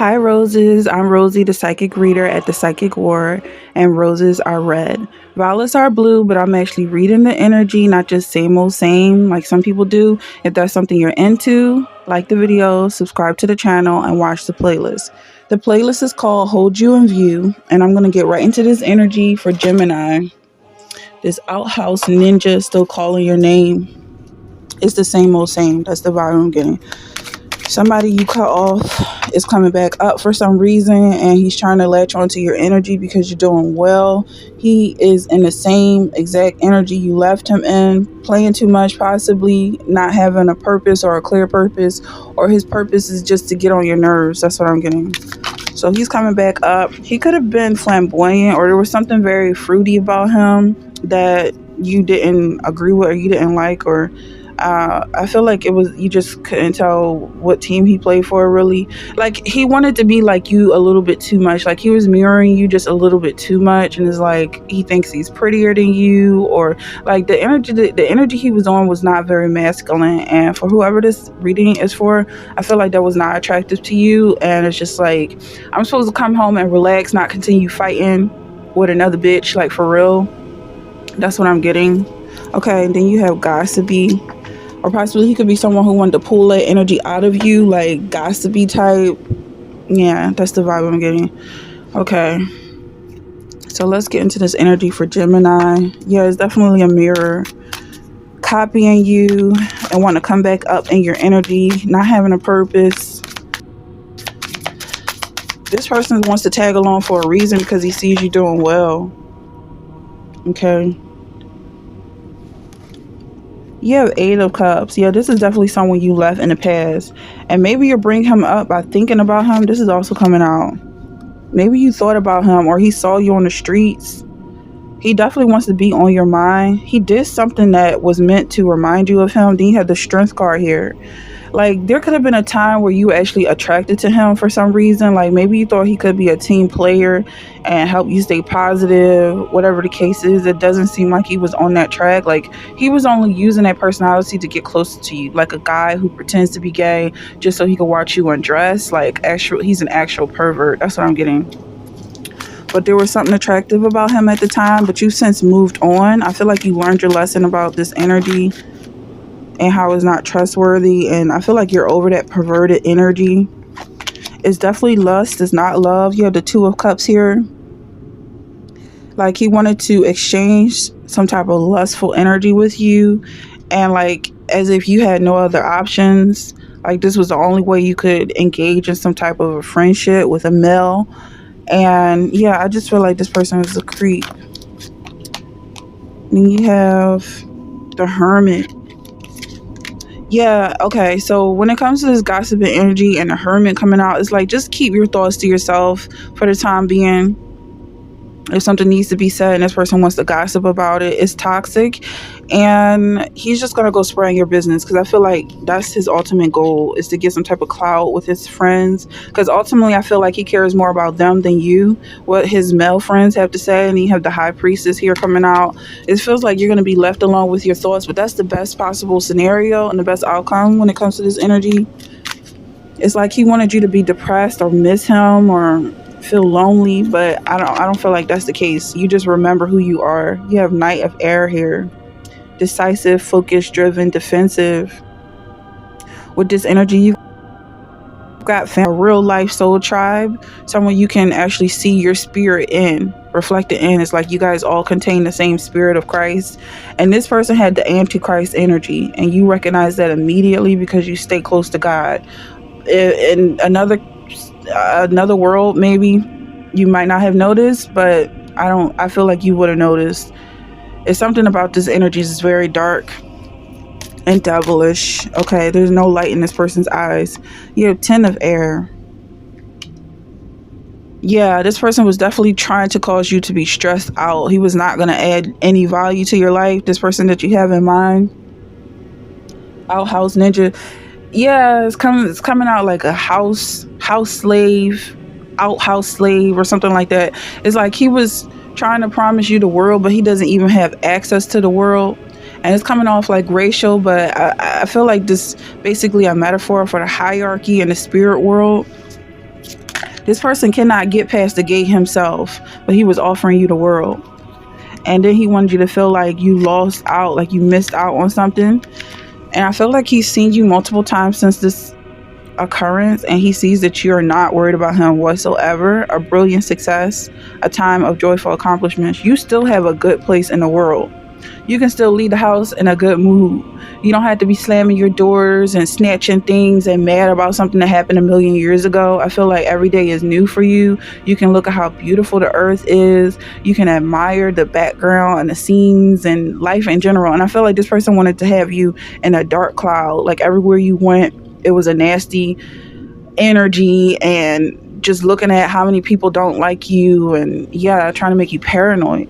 Hi, Roses. I'm Rosie, the psychic reader at the Psychic War, and roses are red. Violets are blue, but I'm actually reading the energy, not just same old same like some people do. If that's something you're into, like the video, subscribe to the channel, and watch the playlist. The playlist is called Hold You in View, and I'm going to get right into this energy for Gemini. This outhouse ninja still calling your name. It's the same old same. That's the vibe I'm getting. Somebody you cut off is coming back up for some reason, and he's trying to latch onto your energy because you're doing well. He is in the same exact energy you left him in, playing too much, possibly not having a purpose or a clear purpose, or his purpose is just to get on your nerves. That's what I'm getting. So he's coming back up. He could have been flamboyant, or there was something very fruity about him that you didn't agree with or you didn't like, or I feel like it was, you just couldn't tell what team he played for, really. Like, he wanted to be like you a little bit too much. Like, he was mirroring you just a little bit too much, and it's like he thinks he's prettier than you, or like the energy he was on was not very masculine. And for whoever this reading is for, I feel like that was not attractive to you. And it's just like, I'm supposed to come home and relax, not continue fighting with another bitch, like, for real. That's what I'm getting. Okay, and then you have gossipy, or possibly he could be someone who wanted to pull that energy out of you, like gossipy type. Yeah, that's the vibe I'm getting. Okay, so let's get into this energy for Gemini. Yeah, it's definitely a mirror copying you and want to come back up in your energy, not having a purpose. This person wants to tag along for a reason because he sees you doing well. Okay. You have Eight of Cups. Yeah, this is definitely someone you left in the past. And maybe you're bringing him up by thinking about him. This is also coming out. Maybe you thought about him, or he saw you on the streets. He definitely wants to be on your mind. He did something that was meant to remind you of him. Then you had the Strength card here. Like, there could have been a time where you were actually attracted to him for some reason. Like, maybe you thought he could be a team player and help you stay positive, whatever the case is. It doesn't seem like he was on that track. Like, he was only using that personality to get closer to you, like a guy who pretends to be gay just so he could watch you undress. Like, he's an actual pervert. That's what I'm getting. But there was something attractive about him at the time, but you've since moved on. I feel like you learned your lesson about this energy and how it's not trustworthy, and I feel like you're over that perverted energy. It's definitely lust, it's not love. You have the Two of Cups here. Like, he wanted to exchange some type of lustful energy with you, and like as if you had no other options. Like, this was the only way you could engage in some type of a friendship with a male. And yeah, I just feel like this person is a creep. Then you have the Hermit. Yeah, okay, so when it comes to this gossiping energy and the Hermit coming out, it's like, just keep your thoughts to yourself for the time being. If something needs to be said and this person wants to gossip about it, it's toxic, and he's just gonna go spraying your business, because I feel like that's his ultimate goal, is to get some type of clout with his friends, because ultimately I feel like he cares more about them than you, what his male friends have to say. And you have the High Priestess here coming out. It feels like you're gonna be left alone with your thoughts, but that's the best possible scenario and the best outcome when it comes to this energy. It's like he wanted you to be depressed or miss him or feel lonely, but I don't feel like that's the case. You just remember who you are. You have Knight of Air here. Decisive, focused, driven, defensive. With this energy, you've got a real life soul tribe, someone you can actually see your spirit in, reflected in. It's like you guys all contain the same spirit of Christ, and this person had the Antichrist energy, and you recognize that immediately because you stay close to God. In another world, maybe you might not have noticed, but I feel like you would have noticed. It's something about this energy is very dark and devilish. Okay, there's no light in this person's eyes. You have 10 of Air. Yeah, this person was definitely trying to cause you to be stressed out. He was not going to add any value to your life, this person that you have in mind. Outhouse ninja. Yeah, it's coming out like a house slave, outhouse slave, or something like that. It's like he was trying to promise you the world, but he doesn't even have access to the world. And it's coming off like racial, but I feel like this basically a metaphor for the hierarchy in the spirit world. This person cannot get past the gate himself, but he was offering you the world. And then he wanted you to feel like you lost out, like you missed out on something. And I feel like he's seen you multiple times since this occurrence, and he sees that you're not worried about him whatsoever. A brilliant success, a time of joyful accomplishments. You still have a good place in the world. You can still leave the house in a good mood. You don't have to be slamming your doors and snatching things and mad about something that happened a million years ago. I feel like every day is new for you. You can look at how beautiful the earth is. You can admire the background and the scenes and life in general. And I feel like this person wanted to have you in a dark cloud. Like everywhere you went, it was a nasty energy, and just looking at how many people don't like you, and yeah, trying to make you paranoid.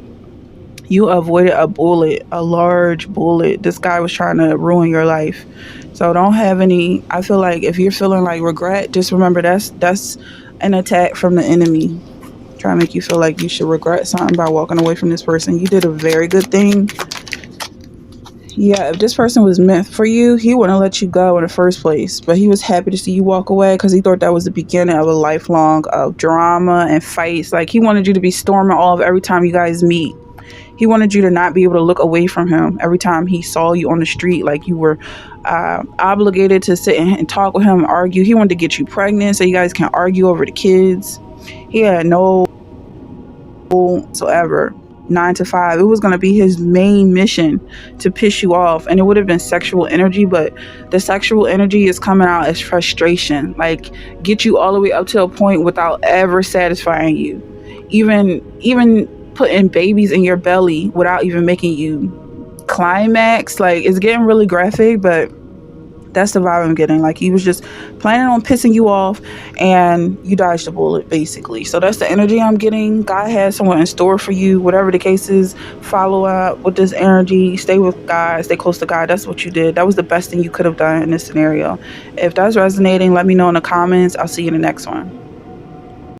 You avoided a bullet, a large bullet. This guy was trying to ruin your life. So don't have any. I feel like if you're feeling like regret, just remember that's an attack from the enemy, trying to make you feel like you should regret something by walking away from this person. You did a very good thing. Yeah, if this person was meant for you, he wouldn't let you go in the first place. But he was happy to see you walk away because he thought that was the beginning of a lifelong of drama and fights. Like he wanted you to be storming off every time you guys meet. He wanted you to not be able to look away from him every time he saw you on the street, like you were obligated to sit and talk with him and argue. He wanted to get you pregnant so you guys can argue over the kids. He had no whatsoever 9 to 5. It was going to be his main mission to piss you off, and it would have been sexual energy, but the sexual energy is coming out as frustration, like get you all the way up to a point without ever satisfying you, even putting babies in your belly without even making you climax. Like it's getting really graphic, but that's the vibe I'm getting. Like he was just planning on pissing you off, and you dodged the bullet, basically. So that's the energy I'm getting. God has someone in store for you. Whatever the case is, follow up with this energy. Stay with God. Stay close to God. That's what you did. That was the best thing you could have done in this scenario. If that's resonating, let me know in the comments. I'll see you in the next one.